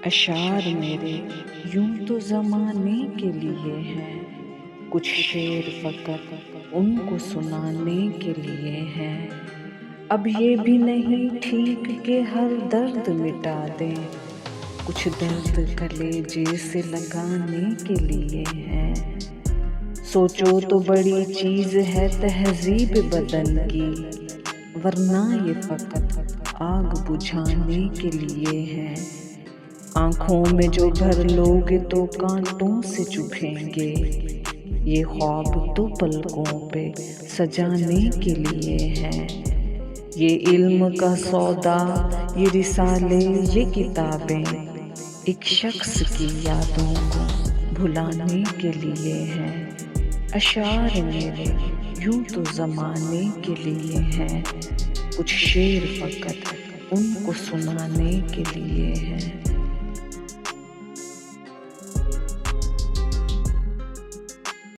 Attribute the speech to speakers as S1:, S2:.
S1: अशार मेरे यूं तो ज़माने के लिए हैं, कुछ शेर फ़कत उनको सुनाने के लिए हैं। अब ये भी नहीं ठीक कि हर दर्द मिटा दें, कुछ दर्द कलेजे से लगाने के लिए हैं। सोचो तो बड़ी चीज़ है तहज़ीब बदन की, वरना ये फ़कत आग बुझाने के लिए है। आँखों में जो भर लोगे तो कांटों से चुभेंगे, ये ख्वाब तो पलकों पे सजाने के लिए है। ये इल्म का सौदा, ये रिसाले, ये किताबें एक शख्स की यादों को भुलाने के लिए हैं। अशार मेरे यूं तो ज़माने के लिए हैं, कुछ शेर फ़कत उनको सुनाने के लिए हैं।